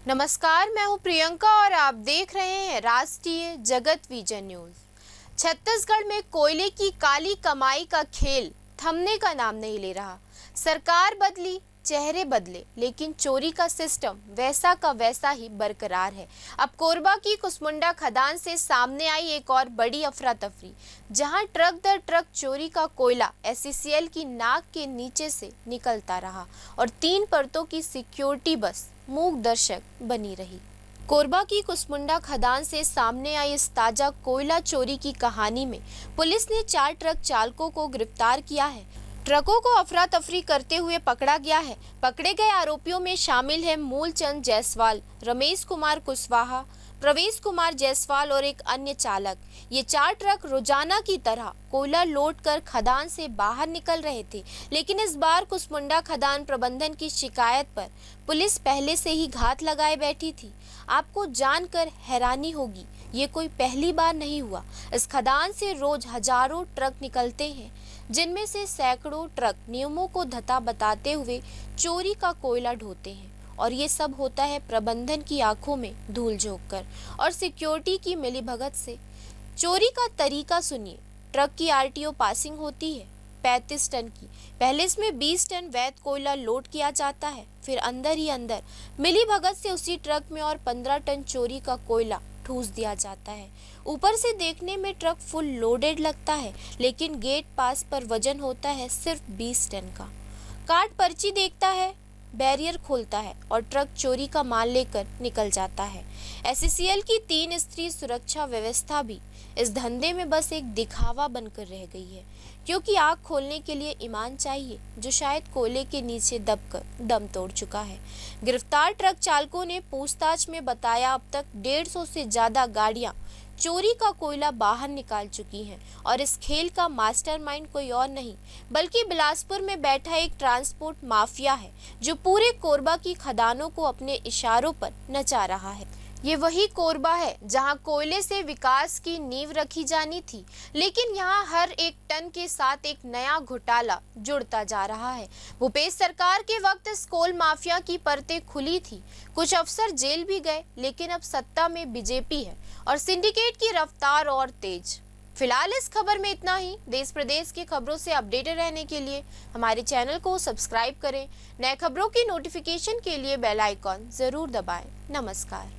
नमस्कार, मैं हूं प्रियंका और आप देख रहे हैं राष्ट्रीय जगत विजन न्यूज। छत्तीसगढ़ में कोयले की काली कमाई का खेल थमने का नाम नहीं ले रहा। सरकार बदली, चेहरे बदले, लेकिन चोरी का सिस्टम वैसा का वैसा ही बरकरार है। अब कोरबा की कुसमुंडा खदान से सामने आई एक और बड़ी अफरा तफरी, जहां ट्रक दर ट्रक चोरी का कोयला एसईसीएल की नाक के नीचे से निकलता रहा और 3 परतों की सिक्योरिटी बस मूक दर्शक बनी रही। कोरबा की कुसमुंडा खदान से सामने आई इस ताजा कोयला चोरी की कहानी में पुलिस ने 4 ट्रक चालकों को गिरफ्तार किया है। ट्रकों को अफरा तफरी करते हुए पकड़ा गया है। पकड़े गए आरोपियों में शामिल है मूलचंद जायसवाल, रमेश कुमार कुशवाहा, प्रवेश कुमार जायसवाल और एक अन्य चालक। ये 4 ट्रक रोजाना की तरह कोयला लोड कर खदान से बाहर निकल रहे थे, लेकिन इस बार कुसमुंडा खदान प्रबंधन की शिकायत पर पुलिस पहले से ही घात लगाए बैठी थी। आपको जानकर हैरानी होगी, ये कोई पहली बार नहीं हुआ। इस खदान से रोज हजारों ट्रक निकलते हैं, जिनमें से सैकड़ों ट्रक नियमों को धता बताते हुए चोरी का कोयला ढोते हैं, और ये सब होता है प्रबंधन की आंखों में धूल झोंककर और सिक्योरिटी की मिलीभगत से। चोरी का तरीका सुनिए। ट्रक की आरटीओ पासिंग होती है 35 टन की। पहले इसमें 20 टन वैध कोयला लोड किया जाता है, फिर अंदर ही अंदर मिलीभगत से उसी ट्रक में और 15 टन चोरी का कोयला ठूस दिया जाता है। ऊपर से देखने में ट्रक फुल लोडेड लगता है, लेकिन गेट पास पर वजन होता है सिर्फ 20 टन का। कार्ड पर्ची देखता है, बैरियर खोलता है और ट्रक चोरी का माल लेकर निकल जाता है। एसईसीएल की 3 स्तरीय सुरक्षा व्यवस्था भी इस धंधे में बस एक दिखावा बनकर रह गई है, क्योंकि आग खोलने के लिए ईमान चाहिए, जो शायद कोयले के नीचे दबकर दम तोड़ चुका है। गिरफ्तार ट्रक चालकों ने पूछताछ में बताया अब तक 150 से ज्यादा गाड़ियां चोरी का कोयला बाहर निकाल चुकी हैं, और इस खेल का मास्टरमाइंड कोई और नहीं बल्कि बिलासपुर में बैठा एक ट्रांसपोर्ट माफिया है, जो पूरे कोरबा की खदानों को अपने इशारों पर नचा रहा है। ये वही कोरबा है जहां कोयले से विकास की नींव रखी जानी थी, लेकिन यहां हर एक टन के साथ एक नया घोटाला जुड़ता जा रहा है। भूपेश सरकार के वक्त इस कोल माफिया की परतें खुली थी, कुछ अफसर जेल भी गए, लेकिन अब सत्ता में बीजेपी है और सिंडिकेट की रफ्तार और तेज। फिलहाल इस खबर में इतना ही। देश प्रदेश की खबरों से अपडेटेड रहने के लिए हमारे चैनल को सब्सक्राइब करें। नए खबरों की नोटिफिकेशन के लिए बेल आइकॉन जरूर दबाएं। नमस्कार।